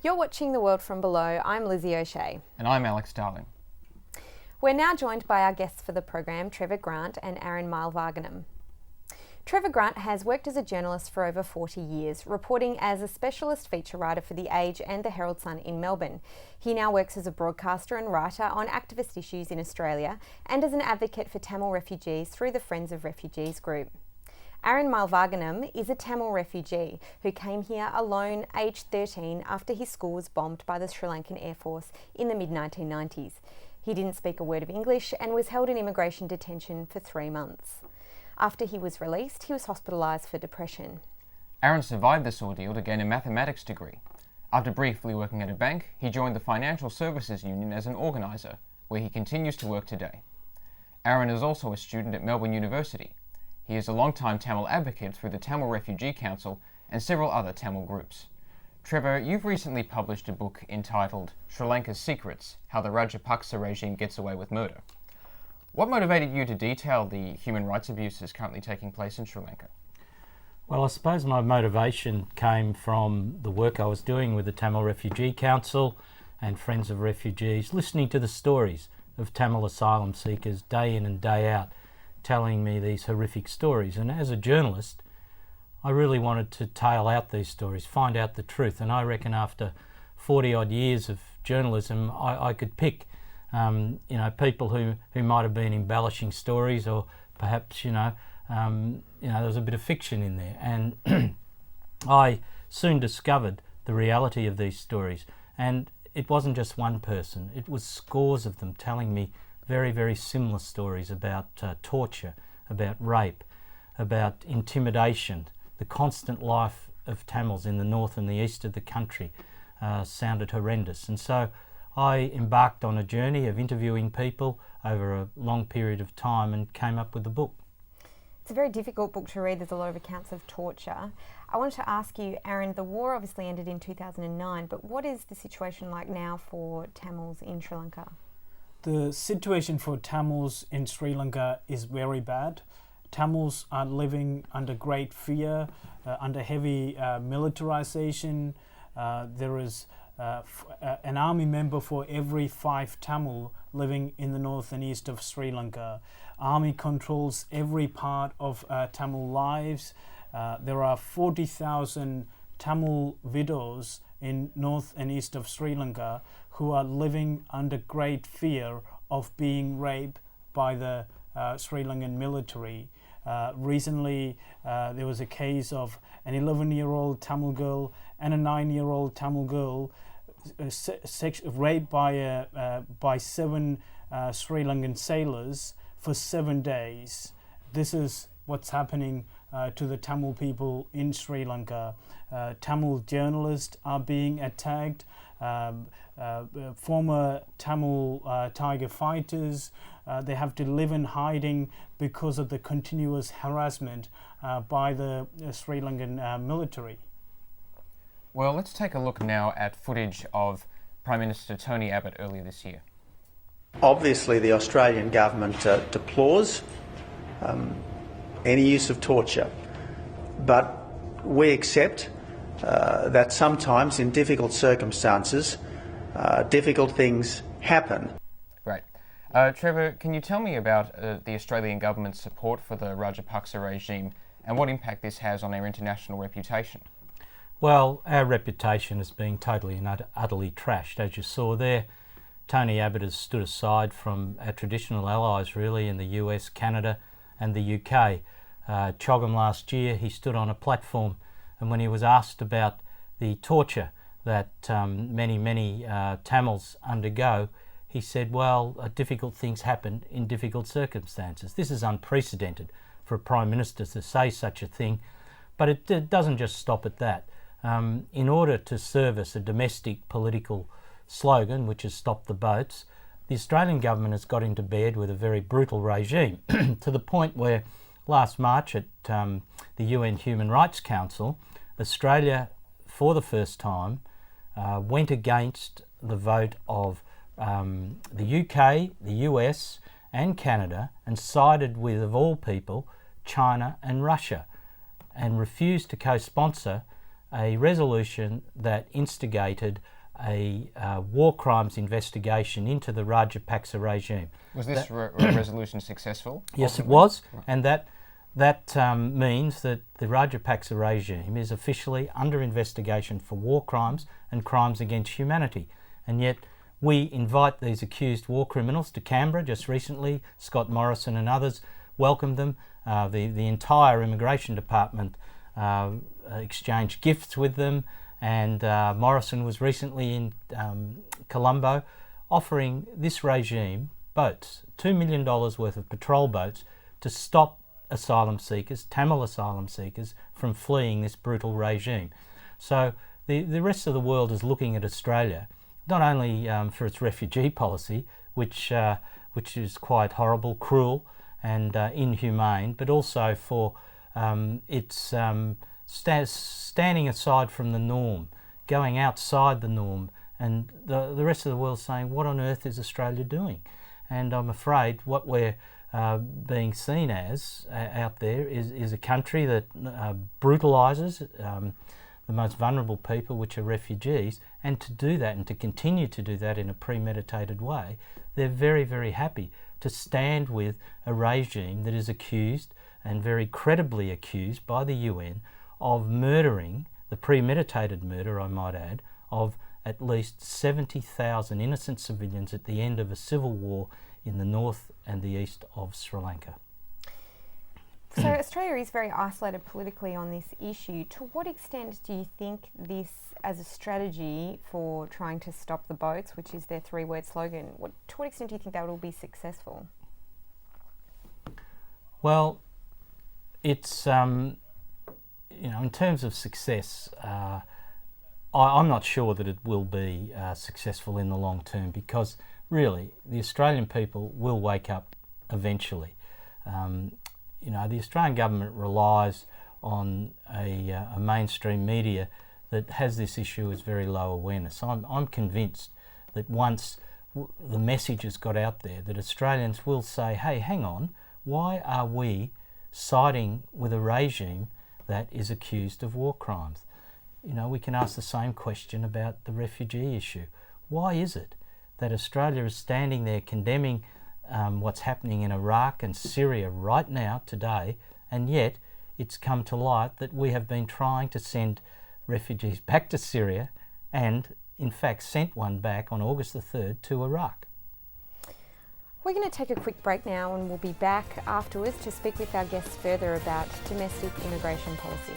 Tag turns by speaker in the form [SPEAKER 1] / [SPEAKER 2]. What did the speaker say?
[SPEAKER 1] You're watching The World from Below. I'm Lizzie O'Shea.
[SPEAKER 2] And I'm Alex Darling.
[SPEAKER 1] We're now joined by our guests for the program, Trevor Grant and Aran Mylvaganam. Trevor Grant has worked as a journalist for over 40 years, reporting as a specialist feature writer for The Age and the Herald Sun in Melbourne. He now works as a broadcaster and writer on activist issues in Australia and as an advocate for Tamil refugees through the Friends of Refugees group. Aran Mylvaganam is a Tamil refugee who came here alone, aged 13, after his school was bombed by the Sri Lankan Air Force in the mid-1990s. He didn't speak a word of English and was held in immigration detention for 3 months. After he was released, he was hospitalised for depression.
[SPEAKER 2] Aran survived this ordeal to gain a mathematics degree. After briefly working at a bank, he joined the Financial Services Union as an organiser, where he continues to work today. Aran is also a student at Melbourne University. He is a long-time Tamil advocate through the Tamil Refugee Council and several other Tamil groups. Trevor, you've recently published a book entitled Sri Lanka's Secrets: How the Rajapaksa Regime Gets Away with Murder. What motivated you to detail the human rights abuses currently taking place in Sri Lanka?
[SPEAKER 3] Well, I suppose my motivation came from the work I was doing with the Tamil Refugee Council and Friends of Refugees, listening to the stories of Tamil asylum seekers day in and day out, telling me these horrific stories. And as a journalist, I really wanted to tale out these stories, find out the truth. And I reckon after 40 odd years of journalism, I could pick people who might have been embellishing stories, or perhaps there was a bit of fiction in there. And I soon discovered the reality of these stories. And it wasn't just one person, it was scores of them telling me very, very similar stories about torture, about rape, about intimidation. The constant life of Tamils in the north and the east of the country sounded horrendous. And so I embarked on a journey of interviewing people over a long period of time and came up with the book.
[SPEAKER 1] It's a very difficult book to read. There's a lot of accounts of torture. I wanted to ask you, Aran, the war obviously ended in 2009, but what is the situation like now for Tamils in Sri Lanka?
[SPEAKER 4] The situation for Tamils in Sri Lanka is very bad. Tamils are living under great fear, under heavy militarization. There is an army member for every 5 Tamil living in the north and east of Sri Lanka. Army controls every part of Tamil lives. There are 40,000 Tamil widows in north and east of Sri Lanka who are living under great fear of being raped by the Sri Lankan military. Recently, there was a case of an 11-year-old Tamil girl and a 9-year-old Tamil girl raped by 7 Sri Lankan sailors for 7 days. This is what's happening to the Tamil people in Sri Lanka. Tamil journalists are being attacked. Former Tamil tiger fighters, they have to live in hiding because of the continuous harassment by the Sri Lankan military.
[SPEAKER 2] Well, let's take a look now at footage of Prime Minister Tony Abbott earlier this year.
[SPEAKER 5] Obviously, the Australian government deplores any use of torture, but we accept that sometimes in difficult circumstances, difficult things happen.
[SPEAKER 2] Right. Trevor, can you tell me about the Australian government's support for the Rajapaksa regime and what impact this has on our international reputation?
[SPEAKER 3] Well, our reputation is being totally and utterly trashed. As you saw there, Tony Abbott has stood aside from our traditional allies, really, in the US, Canada and the UK. Choggum last year, he stood on a platform, and when he was asked about the torture that many Tamils undergo, he said, well, difficult things happen in difficult circumstances. This is unprecedented for a Prime Minister to say such a thing, but it doesn't just stop at that. In order to service a domestic political slogan, which is stop the boats, the Australian government has got into bed with a very brutal regime to the point where last March at the UN Human Rights Council, Australia, for the first time, went against the vote of the UK, the US and Canada, and sided with, of all people, China and Russia, and refused to co-sponsor a resolution that instigated a war crimes investigation into the Rajapaksa regime.
[SPEAKER 2] Was this resolution successful?
[SPEAKER 3] Yes,
[SPEAKER 2] ultimately?
[SPEAKER 3] it was, and that means that the Rajapaksa regime is officially under investigation for war crimes and crimes against humanity. And yet we invite these accused war criminals to Canberra just recently. Scott Morrison and others welcomed them. The entire immigration department exchanged gifts with them, and Morrison was recently in Colombo offering this regime boats, $2 million worth of patrol boats, to stop asylum seekers, Tamil asylum seekers, from fleeing this brutal regime. So the rest of the world is looking at Australia, not only for its refugee policy, which is quite horrible, cruel and inhumane, but also for its standing aside from the norm, going outside the norm, and the rest of the world saying, what on earth is Australia doing? And I'm afraid what we're being seen as out there is a country that brutalises the most vulnerable people, which are refugees, and to do that and to continue to do that in a premeditated way, they're very, very happy to stand with a regime that is accused, and very credibly accused by the UN, of murdering, the premeditated murder, I might add, of at least 70,000 innocent civilians at the end of a civil war in the north and the east of Sri Lanka.
[SPEAKER 1] So Australia is very isolated politically on this issue. To what extent do you think this, as a strategy for trying to stop the boats, which is their three-word slogan, to what extent do you think that will be successful?
[SPEAKER 3] Well, it's, in terms of success, I'm not sure that it will be successful in the long term, because really the Australian people will wake up eventually. The Australian government relies on a mainstream media that has this issue as very low awareness. I'm convinced that once the message has got out there, that Australians will say, hey, hang on, why are we siding with a regime that is accused of war crimes? We can ask the same question about the refugee issue. Why is it that Australia is standing there condemning what's happening in Iraq and Syria right now, today, and yet it's come to light that we have been trying to send refugees back to Syria, and in fact sent one back on August the 3rd to Iraq?
[SPEAKER 1] We're going to take a quick break now, and we'll be back afterwards to speak with our guests further about domestic immigration policy.